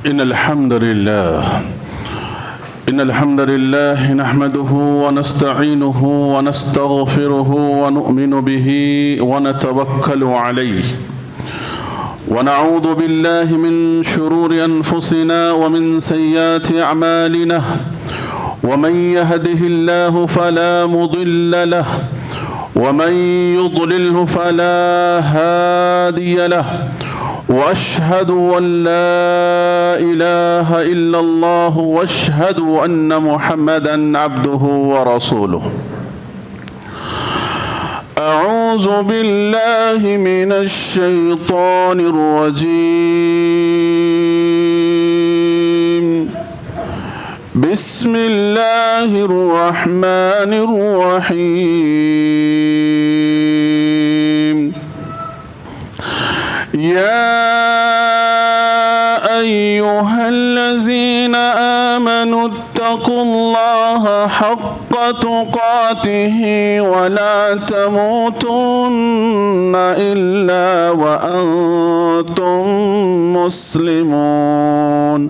إن الحمد لله نحمده ونستعينه ونستغفره ونؤمن به ونتوكل عليه ونعوذ بالله من شرور أنفسنا ومن سيئات أعمالنا ومن يهده الله فلا مضل له ومن يضلله فلا هادي له وأشهد أن لا إله إلا الله وأشهد أن محمدا عبده ورسوله. أعوذ بالله من الشيطان الرجيم. بسم الله الرحمن الرحيم. يا أيها الذين آمنوا اتقوا الله حق تقاته ولا تموتن إلا وأنتم مسلمون.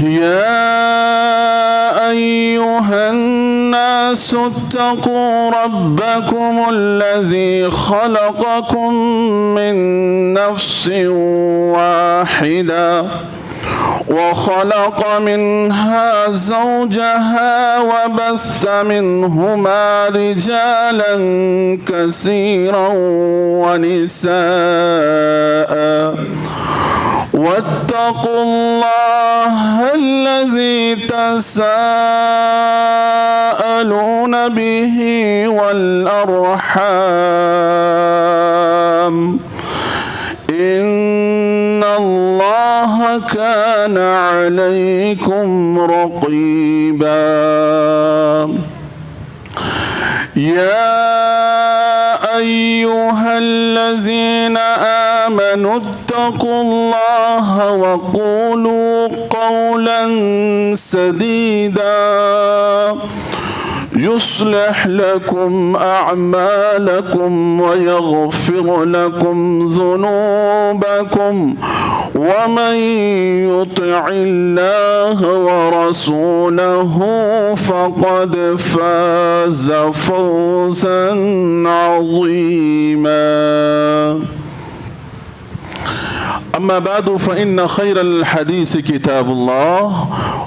يا أيها الناس اتقوا ربكم الذي خلقكم من نفس واحدة وخلق منها زوجها وبث منهما رجالا كثيرا ونساء واتقوا الله الذي تساءلون به والأرحام إن الله كان عليكم رقيبا. يا أيها الذين آمنوا اتقوا الله وقولوا قولا سديدا يصلح لكم أعمالكم ويغفر لكم ذنوبكم ومن يطع الله ورسوله فقد فاز فوزا عظيما. أما بعد فإن خير الحديث كتاب الله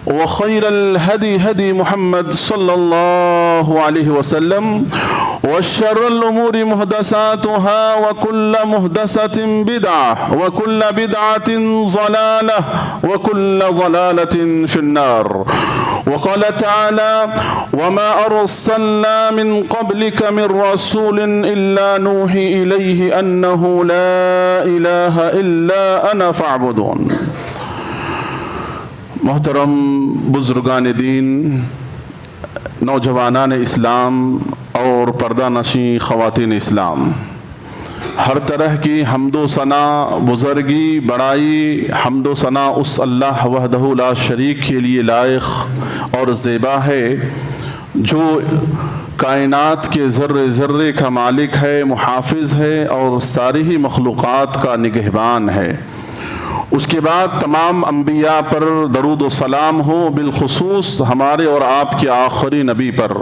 وخير الهدي هدي محمد صلى الله عليه وسلم وشر الأمور محدثاتها وكل محدثة بدعة وكل بدعة ضلالة وكل ضلالة في النار. وقال تعالى وما أرسلنا من قبلك من رسول إلا نوحي إليه أنه لا إله إلا أنا فاعبدون. محترم بزرگان دین، نوجوانان اسلام اور پردہ نشین خواتین اسلام، ہر طرح کی حمد و ثنا، بزرگی، بڑائی، حمد و ثنا اس اللہ وحدہ لا شریک کے لیے لائق اور زیبا ہے جو کائنات کے ذرے ذرے کا مالک ہے، محافظ ہے اور ساری ہی مخلوقات کا نگہبان ہے۔ اس کے بعد تمام انبیاء پر درود و سلام ہو، بالخصوص ہمارے اور آپ کے آخری نبی پر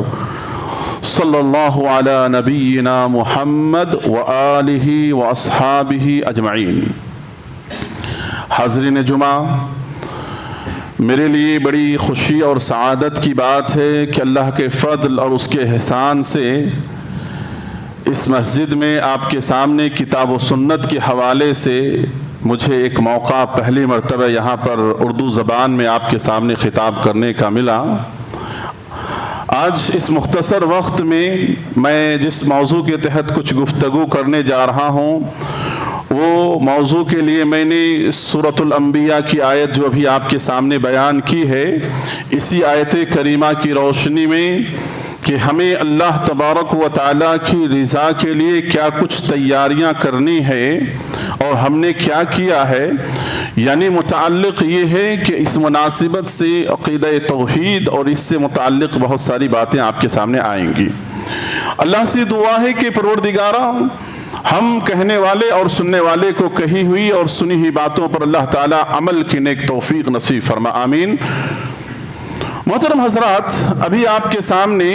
صلی اللہ علی نبینا محمد وآلہ واصحابہ اجمعین۔ حاضرین جمعہ، میرے لیے بڑی خوشی اور سعادت کی بات ہے کہ اللہ کے فضل اور اس کے احسان سے اس مسجد میں آپ کے سامنے کتاب و سنت کے حوالے سے مجھے ایک موقع پہلی مرتبہ یہاں پر اردو زبان میں آپ کے سامنے خطاب کرنے کا ملا۔ آج اس مختصر وقت میں جس موضوع کے تحت کچھ گفتگو کرنے جا رہا ہوں، وہ موضوع کے لیے میں نے سورۃ الانبیاء کی آیت جو ابھی آپ کے سامنے بیان کی ہے، اسی آیت کریمہ کی روشنی میں کہ ہمیں اللہ تبارک و تعالیٰ کی رضا کے لیے کیا کچھ تیاریاں کرنی ہے اور ہم نے کیا کیا ہے، یعنی متعلق یہ ہے کہ اس مناسبت سے عقیدہ توحید اور اس سے متعلق بہت ساری باتیں آپ کے سامنے آئیں گی۔ اللہ سے دعا ہے کہ پروردگارہ ہم کہنے والے اور سننے والے کو کہی ہوئی اور سنی ہوئی باتوں پر اللہ تعالیٰ عمل کی نیک توفیق نصیب فرما، آمین۔ محترم حضرات، ابھی آپ کے سامنے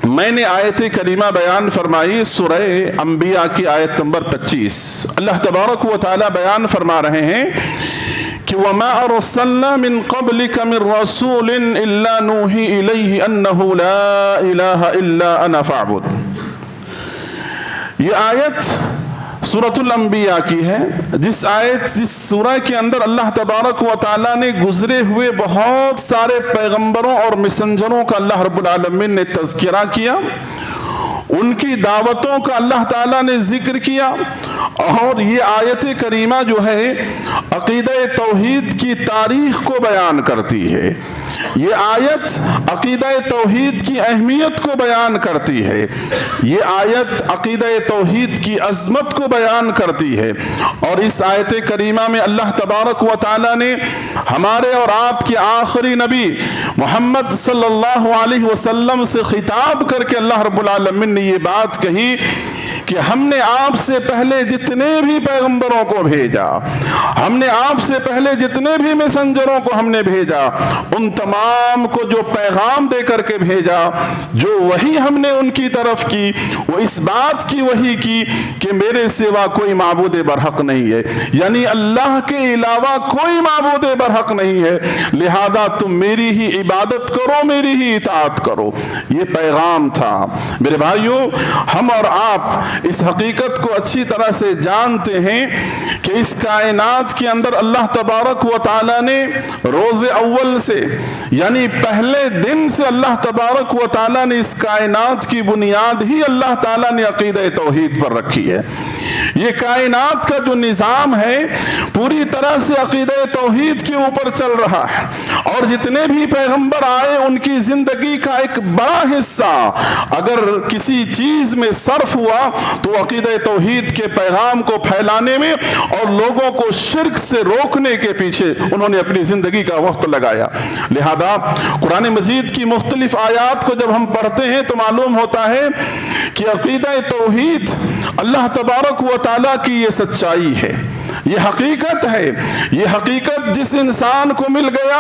میں نے آیت کریمہ بیان فرمائی، سورہ انبیاء کی آیت نمبر 25۔ اللہ تبارک و تعالیٰ بیان فرما رہے ہیں کہ وَمَا أَرْسَلْنَا مِن قَبْلِكَ مِن رَّسُولٍ إِلَّا نُوحِي إِلَيْهِ أَنَّهُ لَا إِلَٰهَ إِلَّا أَنَا فَاعْبُدْ۔ یہ آیت سورۃ الانبیاء کی ہے، جس سورہ کے اندر اللہ تبارک و تعالیٰ نے گزرے ہوئے بہت سارے پیغمبروں اور مسنجروں کا اللہ رب العالمین نے تذکرہ کیا، ان کی دعوتوں کا اللہ تعالیٰ نے ذکر کیا، اور یہ آیت کریمہ جو ہے عقیدہ توحید کی تاریخ کو بیان کرتی ہے۔ یہ آیت عقیدہ توحید کی اہمیت کو بیان کرتی ہے، یہ آیت عقیدہ توحید کی عظمت کو بیان کرتی ہے، اور اس آیت کریمہ میں اللہ تبارک و تعالیٰ نے ہمارے اور آپ کے آخری نبی محمد صلی اللہ علیہ وسلم سے خطاب کر کے اللہ رب العالمین نے یہ بات کہی کہ ہم نے آپ سے پہلے جتنے بھی پیغمبروں کو بھیجا، ہم نے آپ سے پہلے جتنے بھی میسنجروں کو ہم نے بھیجا، ان تمام کو جو پیغام دے کر کے بھیجا، جو وحی ہم نے ان کی طرف کی، وہ اس بات کی وحی کی کہ میرے سوا کوئی معبود برحق نہیں ہے، یعنی اللہ کے علاوہ کوئی معبود برحق نہیں ہے، لہذا تم میری ہی عبادت کرو، میری ہی اطاعت کرو۔ یہ پیغام تھا۔ میرے بھائیوں، ہم اور آپ اس حقیقت کو اچھی طرح سے جانتے ہیں کہ اس کائنات کے اندر اللہ تبارک و تعالیٰ نے روز اول سے، یعنی پہلے دن سے اللہ تبارک و تعالیٰ نے اس کائنات کی بنیاد ہی اللہ تعالیٰ نے عقیدہ توحید پر رکھی ہے۔ یہ کائنات کا جو نظام ہے پوری طرح سے عقیدہ توحید کے اوپر چل رہا ہے، اور جتنے بھی پیغمبر آئے ان کی زندگی کا ایک بڑا حصہ اگر کسی چیز میں صرف ہوا تو عقیدہ توحید کے پیغام کو پھیلانے میں اور لوگوں کو شرک سے روکنے کے پیچھے انہوں نے اپنی زندگی کا وقت لگایا۔ لہذا قرآن مجید کی مختلف آیات کو جب ہم پڑھتے ہیں تو معلوم ہوتا ہے کہ عقیدہ توحید اللہ تبارک و تعالیٰ کی یہ سچائی ہے، یہ حقیقت ہے۔ یہ حقیقت جس انسان کو مل گیا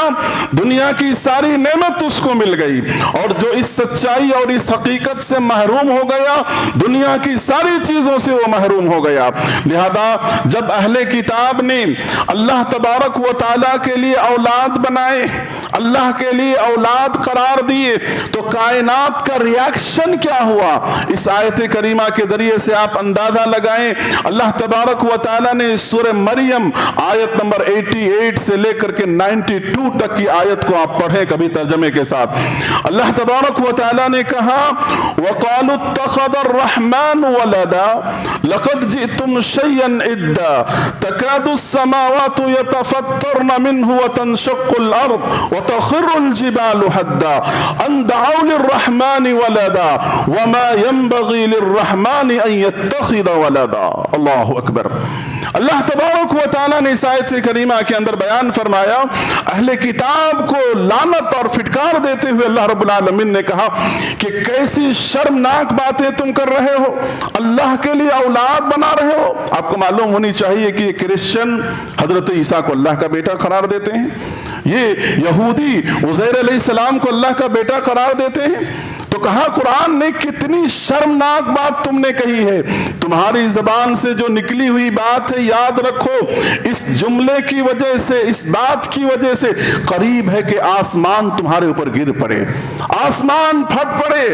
دنیا کی ساری نعمت اس کو مل گئی، اور جو اس سچائی اور اس حقیقت سے محروم ہو گیا دنیا کی ساری چیزوں سے وہ محروم ہو گیا۔ لہذا جب اہل کتاب نے اللہ تبارک و تعالیٰ کے لیے اولاد بنائے، اللہ کے لیے اولاد قرار دیے، تو کائنات کا ریاکشن کیا ہوا اس آیت کریمہ کے ذریعے سے آپ اندازہ لگائیں۔ اللہ تبارک و تعالیٰ نے سورہ مریم آیت نمبر 88 سے لے کر کے 92 تک کی آیت کو آپ پڑھیں کبھی ترجمے کے ساتھ۔ اللہ تبارک و تعالیٰ نے کہا وَقَالُوا اتَّخَذَ الرَّحْمَنُ وَلَدًا لَقَدْ جِئْتُمْ شَيْئًا إِدًّا تَكَادُ السَّمَاوَاتُ يَتَفَطَّرْنَ مِنْهُ وَتَنشَقُّ الْأَرْضُ وَتَخِرُّ الْجِبَالُ هَدًّا أَن دَعَوْا لِلرَّحْمَنِ وَلَدًا وَمَا يَنبَغِي لِلرَّحْمَنِ أَن يَتَّخِذَ وَلَدًا۔ اللہ اکبر۔ اللہ تبارک و تعالیٰ نے اس آیت کریمہ کے اندر بیان فرمایا، اہل کتاب کو لعنت اور فٹکار دیتے ہوئے اللہ رب العالمین نے کہا کہ کیسی شرمناک باتیں تم کر رہے ہو، اللہ کے لیے اولاد بنا رہے ہو۔ آپ کو معلوم ہونی چاہیے کہ یہ کرسچن حضرت عیسیٰ کو اللہ کا بیٹا قرار دیتے ہیں، یہ یہودی عزیر علیہ السلام کو اللہ کا بیٹا قرار دیتے ہیں۔ تو کہا قرآن نے کتنی شرمناک بات تم نے کہی ہے، تمہاری زبان سے جو نکلی ہوئی بات ہے یاد رکھو، اس جملے کی وجہ سے، اس بات کی وجہ سے قریب ہے کہ آسمان تمہارے اوپر گر پڑے، آسمان پھٹ پڑے،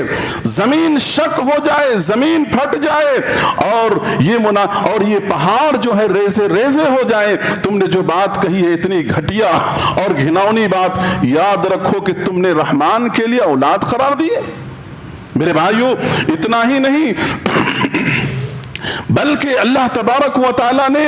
زمین شک ہو جائے، زمین پھٹ جائے، اور یہ پہاڑ جو ہے ریزے ریزے ہو جائے۔ تم نے جو بات کہی ہے اتنی گھٹیا اور گھناؤنی بات، یاد رکھو کہ تم نے رحمان کے لیے اولاد قرار دی ہے۔ میرے بھائیوں، اتنا ہی نہیں بلکہ اللہ تبارک و تعالیٰ نے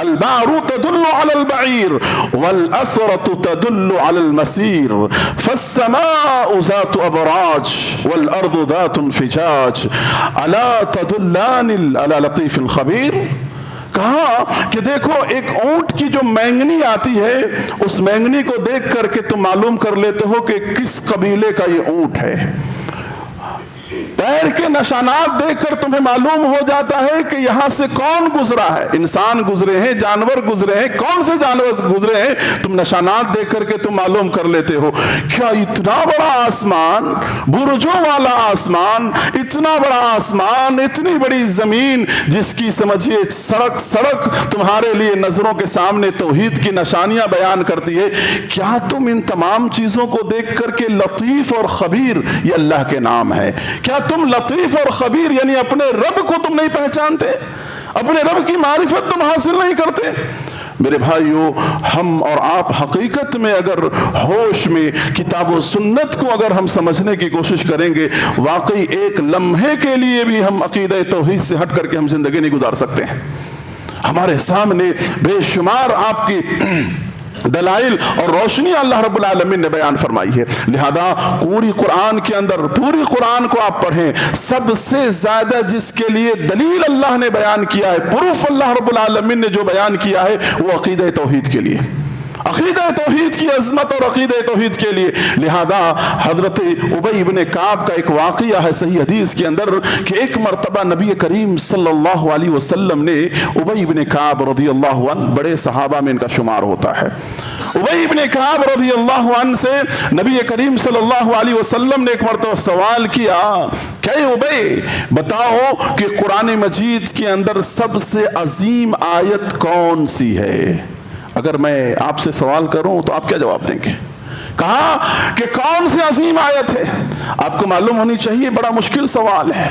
البعر تدل على البعير والأثرة تدل على المسير فالسماء ذات أبراج والأرض ذات انفجاج ألا تدلان على لطيف الخبير۔ کہا کہ دیکھو ایک اونٹ کی جو مینگنی آتی ہے، اس مینگنی کو دیکھ کر کے تم معلوم کر لیتے ہو کہ کس قبیلے کا یہ اونٹ ہے۔ پیر کے نشانات دیکھ کر تمہیں معلوم ہو جاتا ہے کہ یہاں سے کون گزرا ہے، انسان گزرے ہیں، جانور گزرے ہیں، کون سے جانور گزرے ہیں، تم نشانات دیکھ کر کے تم معلوم کر لیتے ہو۔ کیا اتنا بڑا آسمان، برجوں والا آسمان، اتنا بڑا آسمان، اتنی بڑی زمین جس کی سمجھیے سڑک سڑک تمہارے لیے نظروں کے سامنے توحید کی نشانیاں بیان کرتی ہے، کیا تم ان تمام چیزوں کو دیکھ کر کے لطیف اور خبیر، یہ اللہ کے نام ہے، کیا تم لطیف اور خبیر یعنی اپنے رب کو تم نہیں پہچانتے، اپنے رب کی معرفت تم حاصل نہیں کرتے؟ میرے بھائیوں، ہم اور آپ حقیقت میں اگر ہوش میں کتاب و سنت کو اگر ہم سمجھنے کی کوشش کریں گے، واقعی ایک لمحے کے لیے بھی ہم عقیدہ توحید سے ہٹ کر کے ہم زندگی نہیں گزار سکتے ہیں۔ ہمارے سامنے بے شمار آپ کی دلائل اور روشنی اللہ رب العالمین نے بیان فرمائی ہے، لہذا پوری قرآن کے اندر پوری قرآن کو آپ پڑھیں، سب سے زیادہ جس کے لیے دلیل اللہ نے بیان کیا ہے، پروف اللہ رب العالمین نے جو بیان کیا ہے، وہ عقیدہ توحید کے لیے، عقیدہ توحید کی عظمت اور عقیدہ توحید کے لیے۔ لہذا حضرت ابی بن کعب کا ایک واقعہ ہے صحیح حدیث کے اندر کہ ایک مرتبہ نبی کریم صلی اللہ علیہ وسلم نے ابی بن کعب رضی اللہ عنہ، بڑے صحابہ میں ان کا شمار ہوتا ہے، ابی بن کعب رضی اللہ عنہ سے نبی کریم صلی اللہ علیہ وسلم نے ایک مرتبہ سوال کیا کہ ابی بتاؤ کہ قرآن مجید کے اندر سب سے عظیم آیت کون سی ہے؟ اگر میں آپ سے سوال کروں تو آپ کیا جواب دیں گے؟ کہا کہ کون سی عظیم آیت ہے؟ آپ کو معلوم ہونی چاہیے بڑا مشکل سوال ہے،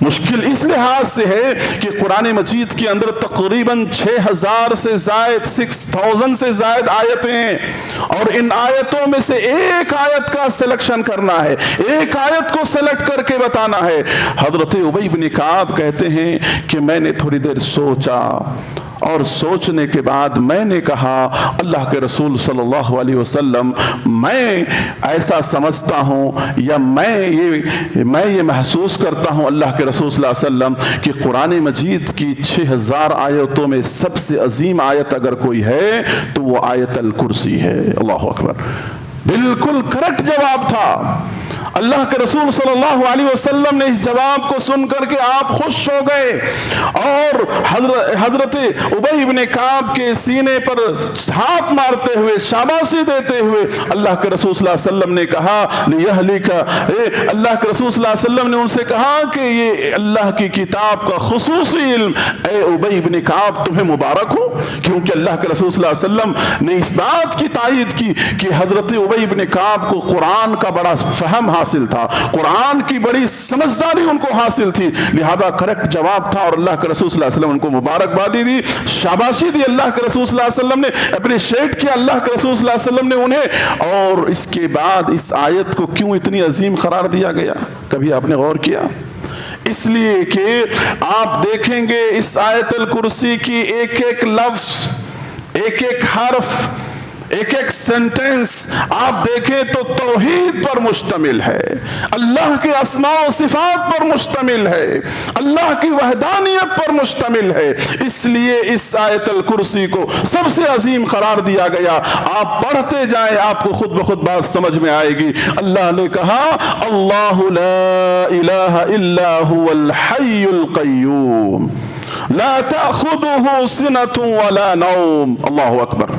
مشکل اس لحاظ سے ہے کہ قرآن مجید کے اندر تقریباً 6000 سے زائد 6000 سے زائد آیتیں ہیں، اور ان آیتوں میں سے ایک آیت کا سلیکشن کرنا ہے، ایک آیت کو سلیکٹ کر کے بتانا ہے۔ حضرت ابی بن کعب کہتے ہیں کہ میں نے تھوڑی دیر سوچا، اور سوچنے کے بعد میں نے کہا اللہ کے رسول صلی اللہ علیہ وسلم، میں ایسا سمجھتا ہوں یا میں یہ محسوس کرتا ہوں اللہ کے رسول صلی اللہ علیہ وسلم کہ قرآن مجید کی 6000 آیتوں میں سب سے عظیم آیت اگر کوئی ہے تو وہ آیت الکرسی ہے۔ اللہ اکبر، بالکل کریکٹ جواب تھا۔ اللہ کے رسول صلی اللہ علیہ وسلم نے اس جواب کو سن کر کے آپ خوش ہو گئے، اور حضرت ابی بن کعب کے سینے پر ہاتھ مارتے ہوئے شاباشی دیتے ہوئے اللہ کے رسول صلی اللہ علیہ وسلم نے کہا اللہ کے رسول صلی اللہ علیہ وسلم نے ان سے کہا کہ یہ اللہ کی کتاب کا خصوصی علم، اے ابی بن کعب تمہیں مبارک ہو، کیونکہ اللہ کے رسول صلی اللہ علیہ وسلم نے اس بات کی تائید کی کہ حضرت ابی بن کعب کو قرآن کا بڑا فہم حاصل تھا، قرآن کی بڑی سمجھداری ان کو حاصل تھی، لہذا کریکٹ جواب تھا، اور اللہ کے رسول صلی اللہ علیہ وسلم ان کو مبارکبادی دی، شاباشی دی اللہ کے رسول صلی اللہ علیہ وسلم نے، اپریشیٹ کیا اللہ کے رسول صلی اللہ علیہ وسلم نے انہیں۔ اور اس کے بعد اس آیت کو کیوں اتنی عظیم قرار دیا گیا، کبھی آپ نے غور کیا؟ اس لیے کہ آپ دیکھیں گے اس آیت الکرسی کی ایک ایک لفظ، ایک ایک حرف، ایک ایک سینٹنس آپ دیکھیں تو توحید پر مشتمل ہے، اللہ کے اسماء و صفات پر مشتمل ہے، اللہ کی وحدانیت پر مشتمل ہے، اس لیے اس آیت الکرسی کو سب سے عظیم قرار دیا گیا۔ آپ پڑھتے جائیں آپ کو خود بخود بات سمجھ میں آئے گی۔ اللہ نے کہا اللہ لا الہ الا هو الحی القیوم لا تأخذه سنة ولا نوم، اللہ اکبر،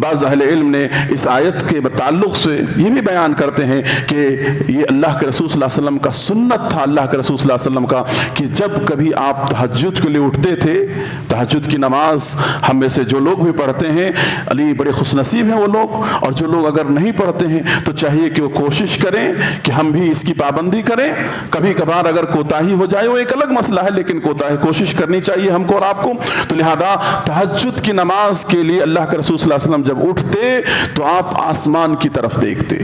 بعض اہل علم نے اس آیت کے تعلق سے یہ بھی بیان کرتے ہیں کہ یہ اللہ کے رسول صلی اللہ علیہ وسلم کا سنت تھا، اللہ کے رسول صلی اللہ علیہ وسلم کا، کہ جب کبھی آپ تہجد کے لیے اٹھتے تھے، تہجد کی نماز ہم میں سے جو لوگ بھی پڑھتے ہیں علی بڑے خوش نصیب ہیں وہ لوگ، اور جو لوگ اگر نہیں پڑھتے ہیں تو چاہیے کہ وہ کوشش کریں کہ ہم بھی اس کی پابندی کریں۔ کبھی کبھار اگر کوتاہی ہو جائے وہ ایک الگ مسئلہ ہے، لیکن کوشش کرنی چاہیے ہم کو اور آپ کو۔ تو لہذا تہجد کی نماز کے لیے اللہ کے رسول صلی اللہ علیہ وسلم جب اٹھتے تو آپ آسمان کی طرف دیکھتے،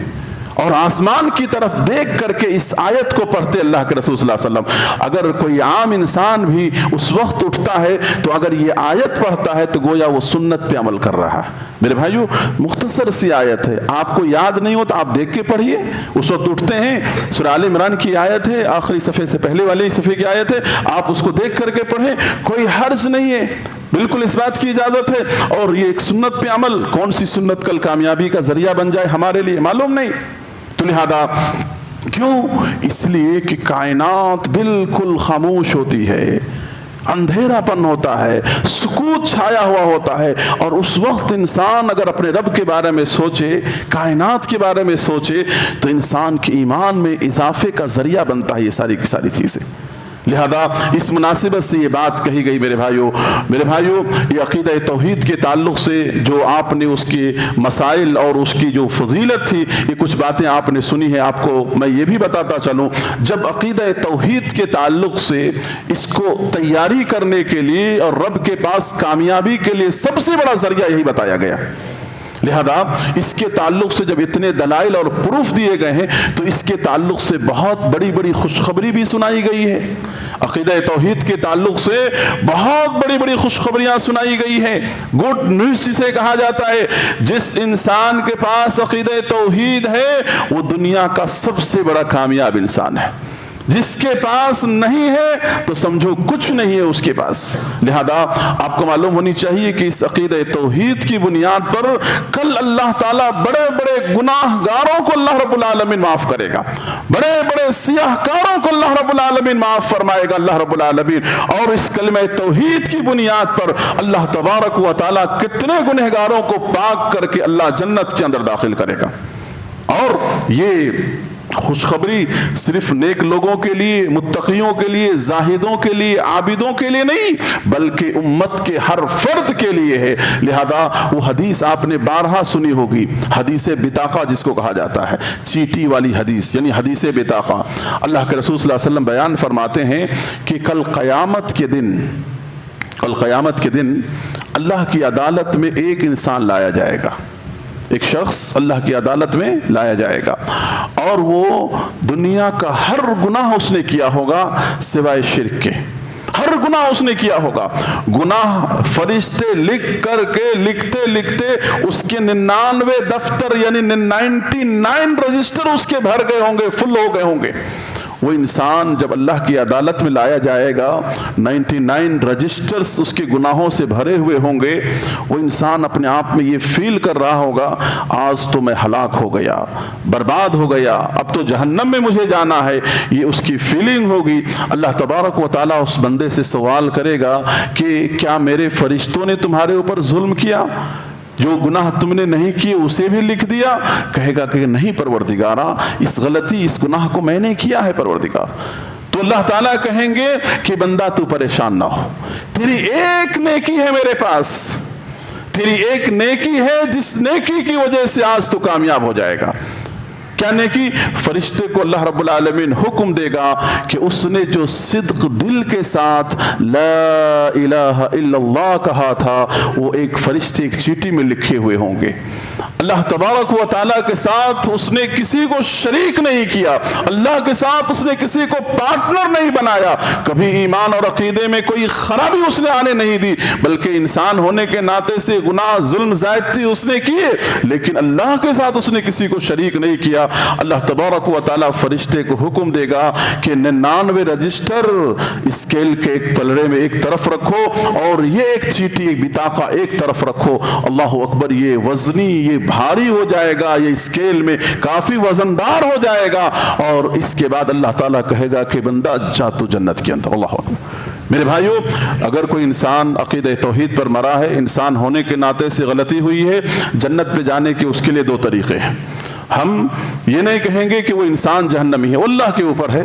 اور آسمان کی طرف دیکھ کر کے اس آیت کو پڑھتے اللہ کے رسول صلی اللہ علیہ وسلم۔ اگر کوئی عام انسان بھی اس وقت اٹھتا ہے تو اگر یہ آیت پڑھتا ہے تو گویا وہ سنت پہ عمل کر رہا ہے۔ میرے بھائیو مختصر سی آیت ہے، آپ کو یاد نہیں ہو تو آپ دیکھ کے پڑھیے، اس وقت اٹھتے ہیں، سورہ آل عمران کی آیت ہے، آخری صفحے سے پہلے والے صفحے کی آیت ہے، آپ اس کو دیکھ کر کے پڑھیں، کوئی حرج نہیں ہے، بالکل اس بات کی اجازت ہے۔ اور یہ ایک سنت پہ عمل، کون سی سنت کل کامیابی کا ذریعہ بن جائے ہمارے لیے معلوم نہیں۔ تو لہذا کیوں؟ اس لیے کہ کائنات بالکل خاموش ہوتی ہے، اندھیرا پن ہوتا ہے، سکوت چھایا ہوا ہوتا ہے، اور اس وقت انسان اگر اپنے رب کے بارے میں سوچے، کائنات کے بارے میں سوچے، تو انسان کے ایمان میں اضافے کا ذریعہ بنتا ہے یہ ساری کی ساری چیزیں۔ لہذا اس مناسبت سے یہ بات کہی گئی میرے بھائیوں، یہ عقیدہ توحید کے تعلق سے جو آپ نے اس کے مسائل اور اس کی جو فضیلت تھی، یہ کچھ باتیں آپ نے سنی ہیں۔ آپ کو میں یہ بھی بتاتا چلوں، جب عقیدہ توحید کے تعلق سے اس کو تیاری کرنے کے لیے اور رب کے پاس کامیابی کے لیے سب سے بڑا ذریعہ یہی بتایا گیا، لہذا اس کے تعلق سے جب اتنے دلائل اور پروف دیے گئے ہیں تو اس کے تعلق سے بہت بڑی بڑی خوشخبری بھی سنائی گئی ہے۔ عقیدہ توحید کے تعلق سے بہت بڑی بڑی خوشخبریاں سنائی گئی ہیں، گڈ نیوز جسے کہا جاتا ہے۔ جس انسان کے پاس عقیدہ توحید ہے وہ دنیا کا سب سے بڑا کامیاب انسان ہے، جس کے پاس نہیں ہے تو سمجھو کچھ نہیں ہے اس کے پاس۔ لہذا آپ کو معلوم ہونی چاہیے کہ اس عقیدہ توحید کی بنیاد پر کل اللہ تعالیٰ بڑے بڑے گناہ گاروں کو اللہ رب العالمین معاف کرے گا، بڑے بڑے سیاہ کاروں کو اللہ رب العالمین معاف فرمائے گا اللہ رب العالمین، اور اس کلمہ توحید کی بنیاد پر اللہ تبارک و تعالیٰ کتنے گنہگاروں کو پاک کر کے اللہ جنت کے اندر داخل کرے گا۔ اور یہ خوشخبری صرف نیک لوگوں کے لیے، متقیوں کے لیے، زاہدوں کے لیے، عابدوں کے لیے نہیں، بلکہ امت کے ہر فرد کے لیے ہے۔ لہذا وہ حدیث آپ نے بارہا سنی ہوگی، حدیث بطاقہ جس کو کہا جاتا ہے، چیٹی والی حدیث، یعنی حدیث بطاقہ۔ اللہ کے رسول صلی اللہ علیہ وسلم بیان فرماتے ہیں کہ کل قیامت کے دن اللہ کی عدالت میں ایک انسان لایا جائے گا، ایک شخص اللہ کی عدالت میں لایا جائے گا، اور وہ دنیا کا ہر گناہ اس نے کیا ہوگا سوائے شرک کے، ہر گناہ اس نے کیا ہوگا۔ گناہ فرشتے لکھتے لکھتے اس کے 99 دفتر یعنی 99 رجسٹر اس کے بھر گئے ہوں گے، فل ہو گئے ہوں گے۔ وہ انسان جب اللہ کی عدالت میں لایا جائے گا، 99 رجسٹرز اس کے گناہوں سے بھرے ہوئے ہوں گے، وہ انسان اپنے آپ میں یہ فیل کر رہا ہوگا آج تو میں ہلاک ہو گیا، برباد ہو گیا، اب تو جہنم میں مجھے جانا ہے، یہ اس کی فیلنگ ہوگی۔ اللہ تبارک و تعالیٰ اس بندے سے سوال کرے گا کہ کیا میرے فرشتوں نے تمہارے اوپر ظلم کیا؟ جو گناہ تم نے نہیں کیے اسے بھی لکھ دیا؟ کہے گا کہ نہیں پروردگارا، اس غلطی اس گناہ کو میں نے کیا ہے پروردگار۔ تو اللہ تعالیٰ کہیں گے کہ بندہ تو پریشان نہ ہو، تیری ایک نیکی ہے میرے پاس، تیری ایک نیکی ہے جس نیکی کی وجہ سے آج تو کامیاب ہو جائے گا۔ کیا نیکی؟ فرشتے کو اللہ رب العالمین حکم دے گا کہ اس نے جو صدق دل کے ساتھ لا الہ الا اللہ کہا تھا وہ ایک فرشتے ایک چیٹی میں لکھے ہوئے ہوں گے۔ اللہ تبارک و تعالیٰ کے ساتھ اس نے کسی کو شریک نہیں کیا، اللہ کے ساتھ اس نے کسی کو پارٹنر نہیں بنایا، کبھی ایمان اور عقیدے میں کوئی خرابی اس نے آنے نہیں دی، بلکہ انسان ہونے کے ناطے سے گناہ، ظلم، زیادتی اس نے کیے، لیکن اللہ کے ساتھ اس نے کسی کو شریک نہیں کیا۔ اللہ تبارک و تعالیٰ فرشتے کو حکم دے گا کہ 99 رجسٹر اسکیل کے ایک پلڑے میں ایک طرف رکھو، اور یہ ایک چیٹی، ایک بطاقہ ایک طرف رکھو۔ اللہ اکبر، یہ وزنی، یہ بھاری ہو جائے گا، یہ اسکیل میں کافی وزندار ہو جائے گا، اور اس کے بعد اللہ تعالیٰ کہے گا کہ بندہ جا تو جنت کے اندر۔ اللہ اکبر، میرے بھائیوں، اگر کوئی انسان عقیدہ توحید پر مرا ہے، انسان ہونے کے ناطے سے غلطی ہوئی ہے، جنت پہ جانے کے اس کے لیے دو طریقے ہیں۔ ہم یہ نہیں کہیں گے کہ وہ انسان جہنمی ہے، وہ اللہ کے اوپر ہے۔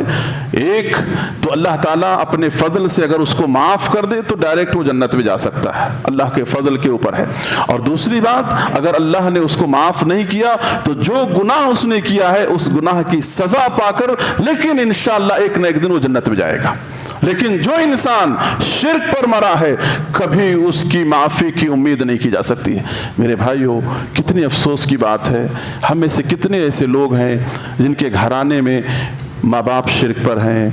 ایک تو اللہ تعالیٰ اپنے فضل سے اگر اس کو معاف کر دے تو ڈائریکٹ وہ جنت میں جا سکتا ہے، اللہ کے فضل کے اوپر ہے۔ اور دوسری بات، اگر اللہ نے اس کو معاف نہیں کیا تو جو گناہ اس نے کیا ہے اس گناہ کی سزا پا کر لیکن انشاءاللہ ایک نہ ایک دن وہ جنت میں جائے گا۔ لیکن جو انسان شرک پر مرا ہے کبھی اس کی معافی کی امید نہیں کی جا سکتی۔ میرے بھائیوں، کتنی افسوس کی بات ہے، ہم میں سے کتنے ایسے لوگ ہیں جن کے گھرانے میں ماں باپ شرک پر ہیں،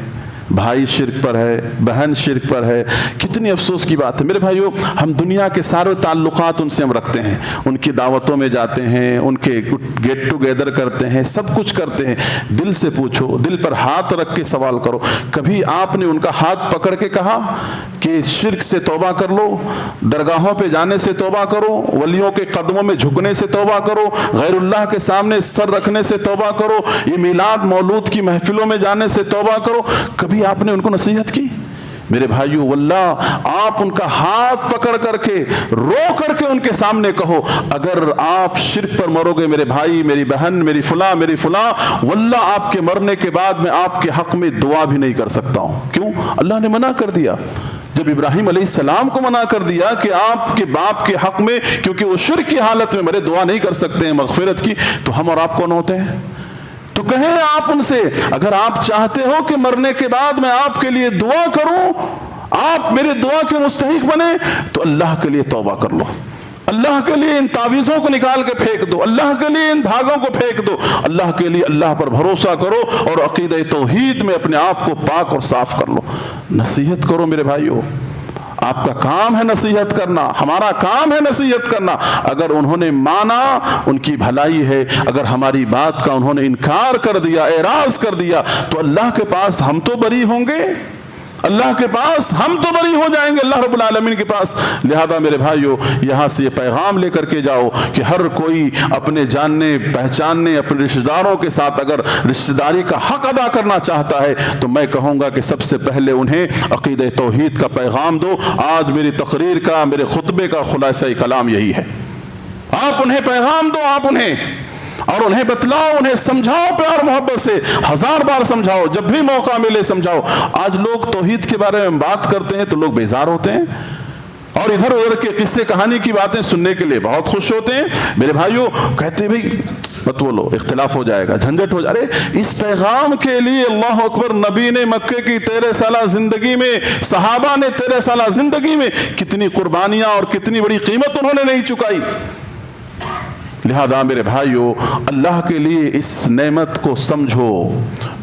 بھائی شرک پر ہے، بہن شرک پر ہے۔ کتنی افسوس کی بات ہے میرے بھائیوں، ہم دنیا کے سارے تعلقات ان سے ہم رکھتے ہیں، ان کی دعوتوں میں جاتے ہیں، ان کے گیٹ ٹوگیدر کرتے ہیں، سب کچھ کرتے ہیں۔ دل سے پوچھو، دل پر ہاتھ رکھ کے سوال کرو، کبھی آپ نے ان کا ہاتھ پکڑ کے کہا کہ شرک سے توبہ کر لو، درگاہوں پہ جانے سے توبہ کرو، ولیوں کے قدموں میں جھکنے سے توبہ کرو، غیر اللہ کے سامنے سر رکھنے سے توبہ کرو، یہ میلاد مولود کی محفلوں میں جانے سے توبہ کرو؟ کبھی آپ نے ان کو نصیحت کی؟ میرے بھائیوں، واللہ آپ ان کا ہاتھ پکڑ کر کے رو کر کے ان کے سامنے کہو، اگر آپ شرک پر مرو گے میرے بھائی، میری بہن، میری فلاں، واللہ آپ کے مرنے کے بعد میں آپ کے حق میں دعا بھی نہیں کر سکتا ہوں۔ کیوں؟ اللہ نے منع کر دیا۔ جب ابراہیم علیہ السلام کو منع کر دیا کہ آپ کے باپ کے حق میں، کیونکہ وہ شرک کی حالت میں مرے، دعا نہیں کر سکتے ہیں مغفرت کی، تو ہم اور آپ کون ہوتے ہیں؟ تو کہیں آپ ان سے، اگر آپ چاہتے ہو کہ مرنے کے بعد میں آپ کے لیے دعا کروں، آپ میرے دعا کے مستحق بنے، تو اللہ کے لیے توبہ کر لو، اللہ کے لیے ان تعویذوں کو نکال کے پھینک دو، اللہ کے لیے ان دھاگوں کو پھینک دو، اللہ کے لیے اللہ پر بھروسہ کرو اور عقیدہ توحید میں اپنے آپ کو پاک اور صاف کر لو۔ نصیحت کرو میرے بھائیو، آپ کا کام ہے نصیحت کرنا، ہمارا کام ہے نصیحت کرنا۔ اگر انہوں نے مانا ان کی بھلائی ہے، اگر ہماری بات کا انہوں نے انکار کر دیا، اعراض کر دیا، تو اللہ کے پاس ہم تو بری ہوں گے، اللہ کے پاس ہم تو بری ہو جائیں گے، اللہ رب العالمین کے پاس۔ لہذا میرے بھائیو، یہاں سے یہ پیغام لے کر کے جاؤ کہ ہر کوئی اپنے جاننے پہچاننے اپنے رشتہ داروں کے ساتھ اگر رشتہ داری کا حق ادا کرنا چاہتا ہے تو میں کہوں گا کہ سب سے پہلے انہیں عقیدہ توحید کا پیغام دو۔ آج میری تقریر کا، میرے خطبے کا خلاصہ کلام یہی ہے، آپ انہیں پیغام دو، آپ انہیں اور انہیں بتلاؤ، انہیں سمجھاؤ پیار محبت سے، 1000 بار سمجھاؤ، جب بھی موقع ملے سمجھاؤ۔ آج لوگ توحید کے بارے میں بات کرتے ہیں تو لوگ بیزار ہوتے ہیں اور ادھر ادھر کے قصے کہانی کی باتیں سننے کے لیے بہت خوش ہوتے ہیں۔ میرے بھائیوں، کہتے ہیں بھئی مت بولو، اختلاف ہو جائے گا، جھنجٹ ہو جائے گا۔ ارے اس پیغام کے لیے اللہ اکبر، نبی نے مکے کی 13 سالہ زندگی میں، صحابہ نے 13 سالہ زندگی میں کتنی قربانیاں اور کتنی بڑی قیمت انہوں نے نہیں چکائی۔ لہذا میرے بھائیو، اللہ کے لیے اس نعمت کو سمجھو۔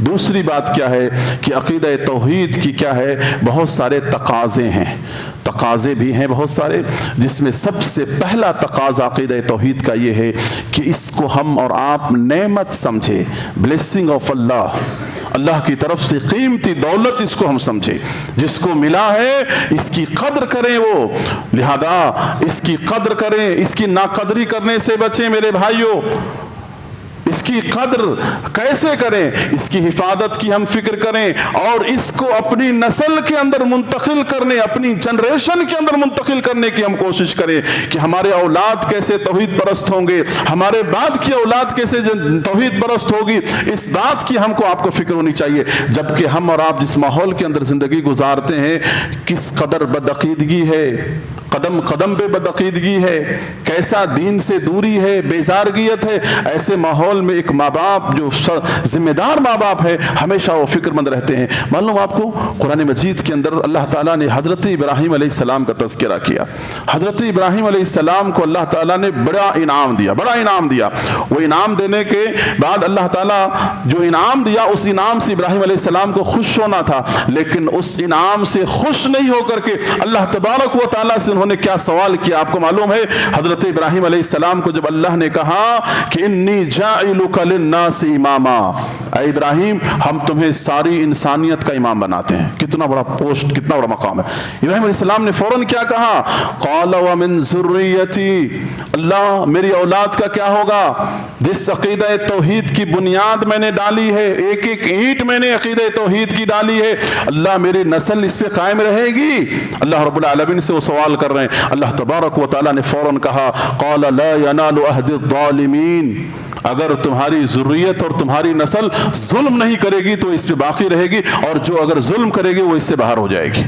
دوسری بات کیا ہے کہ عقیدہ توحید کی کیا ہے، بہت سارے تقاضے ہیں، تقاضے بھی ہیں بہت سارے، جس میں سب سے پہلا تقاضا عقیدہ توحید کا یہ ہے کہ اس کو ہم اور آپ نعمت سمجھے، بلیسنگ آف اللہ، اللہ کی طرف سے قیمتی دولت اس کو ہم سمجھے، جس کو ملا ہے اس کی قدر کریں وہ، لہذا اس کی قدر کریں، اس کی ناقدری کرنے سے بچیں میرے بھائیوں۔ اس کی قدر کیسے کریں، اس کی حفاظت کی ہم فکر کریں اور اس کو اپنی نسل کے اندر منتقل کرنے، اپنی جنریشن کے اندر منتقل کرنے کی ہم کوشش کریں کہ ہمارے اولاد کیسے توحید پرست ہوں گے، ہمارے بعد کی اولاد کیسے توحید پرست ہوگی، اس بات کی ہم کو آپ کو فکر ہونی چاہیے۔ جبکہ ہم اور آپ جس ماحول کے اندر زندگی گزارتے ہیں، کس قدر بدعقیدگی ہے، قدم قدم پہ بدعقیدگی ہے، کیسا دین سے دوری ہے، بیزارگیت ہے، ایسے ماحول میں ایک ماں باپ جو ذمہ دار ماں باپ ہے ہمیشہ وہ فکر مند رہتے ہیں۔ معلوم آپ کو قرآن مجید کے اندر اللہ تعالیٰ نے حضرت ابراہیم علیہ السلام کا تذکرہ کیا۔ حضرت ابراہیم علیہ السلام کو اللہ تعالیٰ نے بڑا انعام دیا۔ وہ انعام دینے کے بعد اللہ تعالیٰ جو انعام دیا، اس انعام سے ابراہیم علیہ السلام کو خوش ہونا تھا، لیکن اس انعام سے خوش نہیں ہو کر کے اللہ تبارک و تعالیٰ سے انہوں انہوں نے کیا سوال کیا آپ کو معلوم ہے؟ حضرت ابراہیم علیہ السلام کو جب اللہ نے کہا کہ انی جاعلک للناس اماما، اے ابراہیم ہم تمہیں ساری انسانیت کا امام بناتے ہیں. کتنا بڑا پوسٹ، کتنا بڑا مقام ہے. ابراہیم علیہ السلام نے فوراً کیا کہا؟ قال ومن ذریتی، اللہ میری اولاد کا کیا ہوگا؟ جس عقیدہ توحید کی بنیاد میں نے ڈالی ہے، ایک ایک اینٹ میں نے عقیدہ توحید کی ڈالی ہے، اللہ میری نسل اس پہ قائم رہے گی؟ اللہ رب العالمین سے وہ سوال کر رہے ہیں. اللہ تبارک و تعالیٰ نے فوراً کہا قال لا ینال عہد الظالمین، اگر تمہاری ذریت اور تمہاری نسل ظلم نہیں کرے گی تو اس پہ باقی رہے گی، اور جو اگر ظلم کرے گی وہ اس سے باہر ہو جائے گی.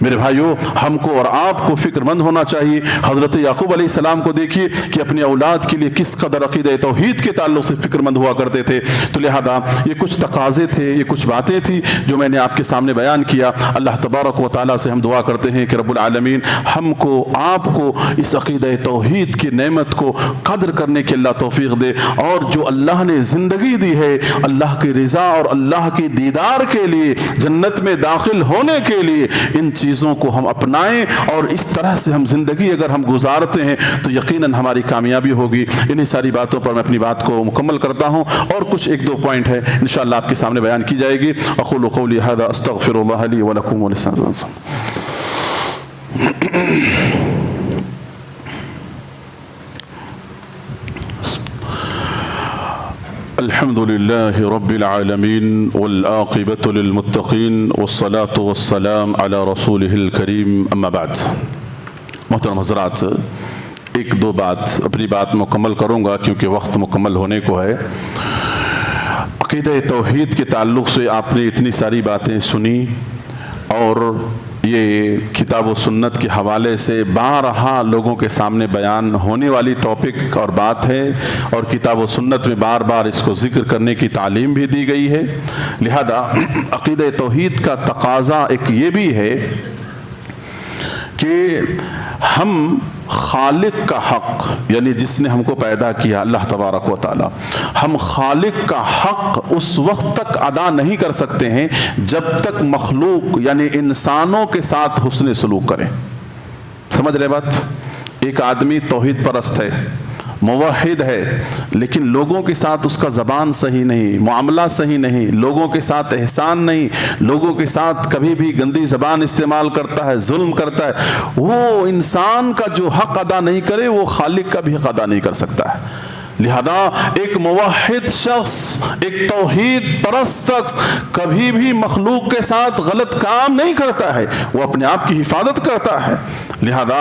میرے بھائیوں ہم کو اور آپ کو فکر مند ہونا چاہیے. حضرت یعقوب علیہ السلام کو دیکھیے کہ اپنی اولاد کے لیے کس قدر عقیدہ توحید کے تعلق سے فکر مند ہوا کرتے تھے. تو لہذا یہ کچھ تقاضے تھے، یہ کچھ باتیں تھیں جو میں نے آپ کے سامنے بیان کیا. اللہ تبارک و تعالیٰ سے ہم دعا کرتے ہیں کہ رب العالمین ہم کو آپ کو اس عقیدہ توحید کی نعمت کو قدر کرنے کی اللہ توفیق دے، اور جو اللہ نے زندگی دی ہے اللہ کی رضا اور اللہ کی دیدار کے لیے، جنت میں داخل ہونے کے لیے، ان چیزوں کو ہم اپنائیں، اور اس طرح سے ہم زندگی اگر ہم گزارتے ہیں تو یقیناً ہماری کامیابی ہوگی. انہی ساری باتوں پر میں اپنی بات کو مکمل کرتا ہوں، اور کچھ ایک دو پوائنٹ ہے انشاءاللہ آپ کے سامنے بیان کی جائے گی. اقول قولی ھذا استغفر اللہ لی ولکم ولسائر المسلمین. الحمد لله رب العالمين والعاقبة للمتقين والصلاة والسلام على رسوله الكريم اما بعد. محترم حضرات، ایک دو بات اپنی بات مکمل کروں گا کیونکہ وقت مکمل ہونے کو ہے. عقیدہ توحید کے تعلق سے آپ نے اتنی ساری باتیں سنی، اور یہ کتاب و سنت کے حوالے سے بارہا لوگوں کے سامنے بیان ہونے والی ٹاپک اور بات ہے، اور کتاب و سنت میں بار بار اس کو ذکر کرنے کی تعلیم بھی دی گئی ہے. لہذا عقیدہ توحید کا تقاضا ایک یہ بھی ہے کہ ہم خالق کا حق، یعنی جس نے ہم کو پیدا کیا اللہ تبارک و تعالی، ہم خالق کا حق اس وقت تک ادا نہیں کر سکتے ہیں جب تک مخلوق یعنی انسانوں کے ساتھ حسن سلوک کریں. سمجھ رہے بات؟ ایک آدمی توحید پرست ہے، موحد ہے، لیکن لوگوں کے ساتھ اس کا زبان صحیح نہیں، معاملہ صحیح نہیں، لوگوں کے ساتھ احسان نہیں، لوگوں کے ساتھ کبھی بھی گندی زبان استعمال کرتا ہے، ظلم کرتا ہے، وہ انسان کا جو حق ادا نہیں کرے وہ خالق کا بھی حق ادا نہیں کر سکتا ہے. لہذا ایک موحد شخص، ایک توحید پرست شخص کبھی بھی مخلوق کے ساتھ غلط کام نہیں کرتا ہے، وہ اپنے آپ کی حفاظت کرتا ہے. لہذا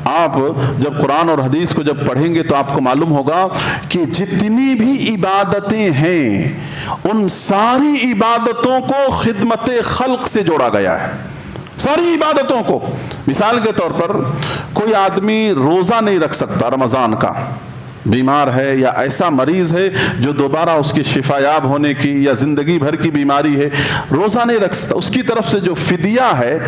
آپ جب قرآن اور حدیث کو جب پڑھیں گے تو آپ کو معلوم ہوگا کہ جتنی بھی عبادتیں ہیں ان ساری عبادتوں کو خدمت خلق سے جوڑا گیا ہے. ساری عبادتوں کو، مثال کے طور پر کوئی آدمی روزہ نہیں رکھ سکتا رمضان کا، بیمار ہے یا ایسا مریض ہے جو دوبارہ اس کی شفا یاب ہونے کی یا زندگی بھر کی بیماری ہے، روزہ نہیں رکھ سکتا. اس کی طرف سے جو فدیہ ہے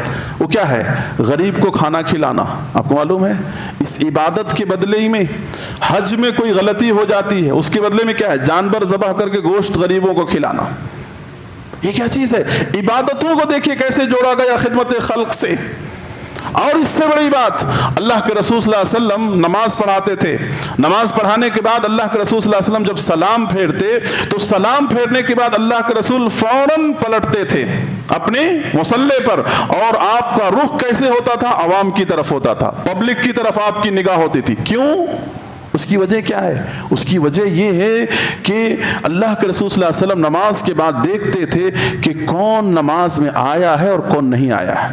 وہ کیا ہے؟ غریب کو کھانا کھلانا. آپ کو معلوم ہے اس عبادت کے بدلے میں حج میں کوئی غلطی ہو جاتی ہے، اس کے بدلے میں کیا ہے؟ جانور ذبح کر کے گوشت غریبوں کو کھلانا. یہ کیا چیز ہے؟ عبادتوں کو دیکھیے کیسے جوڑا گیا خدمت خلق سے. اور اس سے بڑی بات، اللہ کے رسول صلی اللہ علیہ وسلم نماز پڑھاتے تھے، نماز پڑھانے کے بعد اللہ کے رسول صلی اللہ علیہ وسلم جب سلام پھیرتے تو سلام پھیرنے کے بعد اللہ کے رسول فوراً پلٹتے تھے اپنے مصلی پر، اور آپ کا رخ کیسے ہوتا تھا؟ عوام کی طرف ہوتا تھا، پبلک کی طرف آپ کی نگاہ ہوتی تھی. کیوں؟ اس کی وجہ کیا ہے؟ اس کی وجہ یہ ہے کہ اللہ کے رسول صلی اللہ علیہ وسلم نماز کے بعد دیکھتے تھے کہ کون نماز میں آیا ہے اور کون نہیں آیا ہے.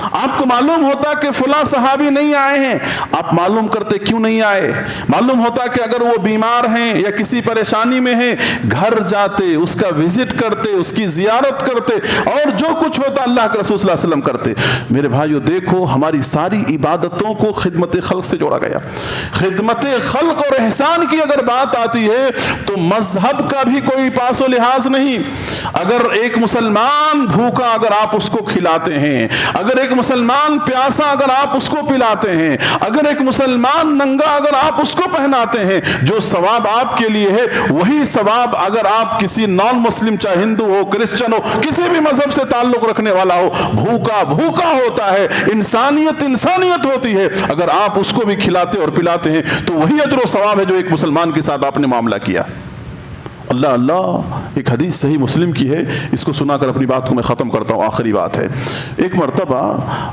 آپ کو معلوم ہوتا کہ فلاں صحابی نہیں آئے ہیں، آپ معلوم کرتے کیوں نہیں آئے. معلوم ہوتا کہ اگر وہ بیمار ہیں یا کسی پریشانی میں ہیں، گھر جاتے، اس کا وزٹ کرتے، اس کی زیارت کرتے، اور جو کچھ ہوتا اللہ کے رسول صلی اللہ علیہ وسلم کرتے. میرے بھائیو دیکھو ہماری ساری عبادتوں کو خدمت خلق سے جوڑا گیا. خدمت خلق اور احسان کی اگر بات آتی ہے تو مذہب کا بھی کوئی پاس و لحاظ نہیں. اگر ایک مسلمان بھوکا اگر آپ اس کو کھلاتے ہیں، اگر ایک مسلمان پیاسا اگر آپ اس کو پلاتے ہیں، اگر ایک مسلمان ننگا اگر آپ اس کو پہناتے ہیں، جو ثواب آپ کے لیے ہے وہی ثواب اگر آپ کسی نان مسلم، چاہے ہندو ہو، کرسچن ہو، کسی بھی مذہب سے تعلق رکھنے والا ہو، بھوکا ہوتا ہے، انسانیت ہوتی ہے، اگر آپ اس کو بھی کھلاتے اور پلاتے ہیں تو وہی اجر و ثواب ہے جو ایک مسلمان کے ساتھ آپ نے معاملہ کیا۔ اللہ ایک حدیث صحیح مسلم کی ہے، اس کو سنا کر اپنی بات کو میں ختم کرتا ہوں، آخری بات ہے۔ ایک مرتبہ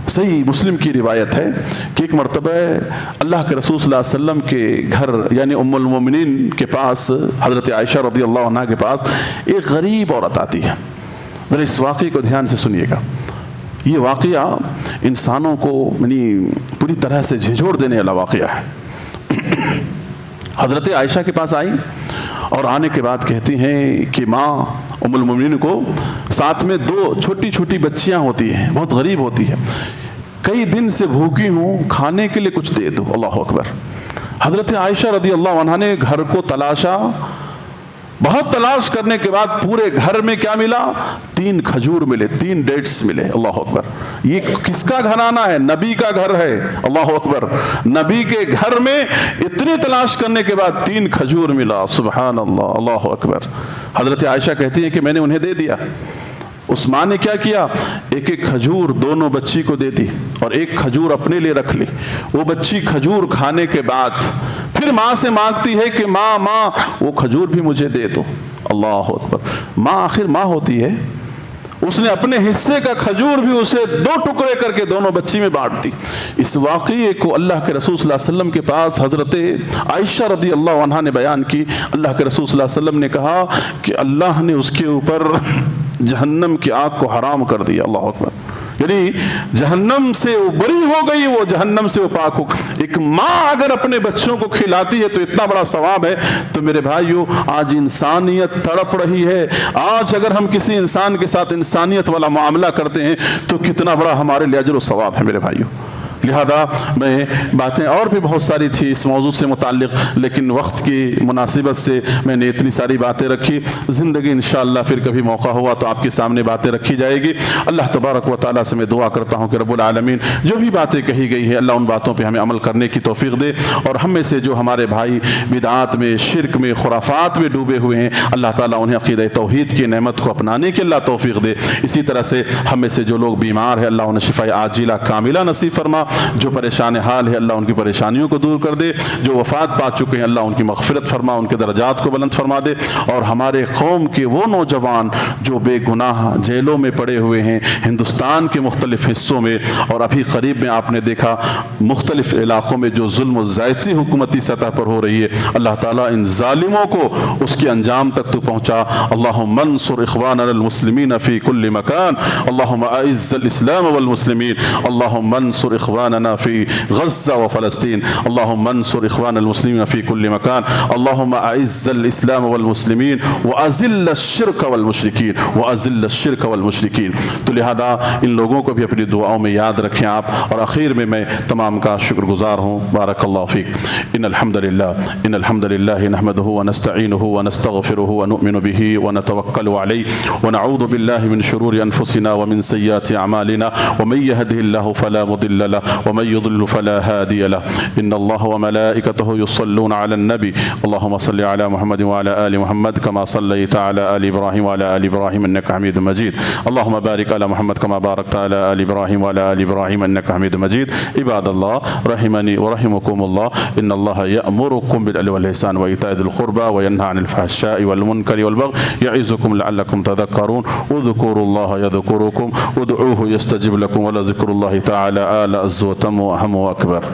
صحیح مسلم کی روایت ہے کہ ایک مرتبہ اللہ کے رسول صلی اللہ علیہ وسلم کے گھر یعنی ام المومنین کے پاس، حضرت عائشہ رضی اللہ عنہ کے پاس ایک غریب عورت آتی ہے۔ ذرا اس واقعے کو دھیان سے سنیے گا، یہ واقعہ انسانوں کو یعنی پوری طرح سے جھنجھوڑ دینے والا واقعہ ہے۔ حضرت عائشہ کے پاس آئی اور آنے کے بعد کہتی ہیں کہ ماں ام المومنین کو ساتھ میں 2 چھوٹی چھوٹی بچیاں ہوتی ہیں، بہت غریب ہوتی ہیں، کئی دن سے بھوکی ہوں، کھانے کے لیے کچھ دے دو۔ اللہ اکبر۔ حضرت عائشہ رضی اللہ عنہا نے گھر کو تلاشا، بہت تلاش کرنے کے بعد پورے گھر میں کیا ملا؟ 3 کھجور ملے، 3 ڈیٹس ملے۔ اللہ اکبر۔ یہ کس کا گھرانہ ہے؟ نبی کا گھر ہے۔ اللہ اکبر۔ نبی کے گھر میں اتنی تلاش کرنے کے بعد 3 کھجور ملا۔ سبحان اللہ، اللہ اکبر۔ حضرت عائشہ کہتی ہیں کہ میں نے انہیں دے دیا۔ اس ماں نے کیا کیا؟ ایک کھجور دونوں بچی کو دے دی اور ایک کھجور اپنے لیے رکھ لی۔ وہ بچی کھجور کھانے کے بعد پھر ماں سے مانگتی ہے کہ ماں وہ کھجور بھی مجھے دے دو۔ اللہ اکبر۔ ماں آخر ماں ہوتی ہے، اس نے اپنے حصے کا کھجور بھی اسے 2 ٹکڑے کر کے دونوں بچی میں بانٹ دی۔ اس واقعے کو اللہ کے رسول صلی اللہ علیہ وسلم کے پاس حضرت عائشہ رضی اللہ عنہا نے بیان کی۔ اللہ کے رسول صلی اللہ علیہ وسلم نے کہا کہ اللہ نے اس کے اوپر جہنم کی آگ کو حرام کر دیا۔ اللہ اکبر۔ یعنی جہنم سے وہ بری ہو گئی، وہ جہنم سے وہ پاک ہو۔ ایک ماں اگر اپنے بچوں کو کھلاتی ہے تو اتنا بڑا ثواب ہے۔ تو میرے بھائیو، آج انسانیت تڑپ رہی ہے۔ آج اگر ہم کسی انسان کے ساتھ انسانیت والا معاملہ کرتے ہیں تو کتنا بڑا ہمارے لیے اجر و ثواب ہے میرے بھائیو۔ لہذا میں باتیں اور بھی بہت ساری تھی اس موضوع سے متعلق، لیکن وقت کی مناسبت سے میں نے اتنی ساری باتیں رکھی۔ زندگی انشاءاللہ پھر کبھی موقع ہوا تو آپ کے سامنے باتیں رکھی جائے گی۔ اللہ تبارک و تعالیٰ سے میں دعا کرتا ہوں کہ رب العالمین جو بھی باتیں کہی گئی ہیں اللہ ان باتوں پہ ہمیں عمل کرنے کی توفیق دے، اور ہم میں سے جو ہمارے بھائی بدعات میں، شرک میں، خرافات میں ڈوبے ہوئے ہیں اللہ تعالیٰ انہیں عقیدہ توحید کی نعمت کو اپنانے کی اللہ توفیق دے۔ اسی طرح سے ہم میں سے جو لوگ بیمار ہیں اللہ انہیں شفاء عاجلہ کاملہ نصیب فرما، جو پریشان حال ہے اللہ ان کی پریشانیوں کو دور کر دے، جو وفات پا چکے ہیں اللہ ان کی مغفرت فرما، ان کے درجات کو بلند فرما دے، اور ہمارے قوم کے وہ نوجوان جو بے گناہ جیلوں میں پڑے ہوئے ہیں ہندوستان کے مختلف حصوں میں، اور ابھی قریب میں آپ نے دیکھا مختلف علاقوں میں جو ظلم و زیادتی حکومتی سطح پر ہو رہی ہے، اللہ تعالیٰ ان ظالموں کو اس کے انجام تک تو پہنچا۔ اللہم انصر اخواننا المسلمین فی کل مکان، اللہم اعز الاسلام والمسلمین، اللہم انصر اخواننا فی غزہ و فلسطین، اللہم انصر اخوان المسلمین فی کل مکان، اللہم اعز الاسلام والمسلمین واذل الشرک والمشرکین واذل الشرک والمشرکین۔ تو لہذا ان لوگوں کو بھی اپنی دعاؤں میں یاد رکھیں آپ۔ اور اخیر میں تمام کا شکر گزار ہوں۔ بارک اللہ فیک۔ ان الحمد للہ نحمده ونستعینه ونستغفره ونؤمن به ونتوکل علیہ ونعوذ باللہ من شرور انفسنا ومن سیئات اعمالنا ومن يهده الله فلا مضل له ومن يضلل فلا هادي له۔ ان الله وملائكته يصلون على النبي، اللهم صل على محمد وعلى آل محمد كما صليت على آل إبراهيم وعلى آل إبراهيم إنك حميد مجيد، اللهم بارك على محمد كما باركت على آل إبراهيم وعلى آل إبراهيم إنك حميد مجيد۔ عباد الله رحمني ورحمكم الله، إن الله يأمركم بالعدل والإحسان وإيتاء ذي القربى وينهى عن الفحشاء والمنكر والبغي يعظكم لعلكم تذكرون، اذكروا الله يذكركم ادعوه يستجب لكم ولذكر الله تعالى أعلى عز وتم وأهم وأكبر۔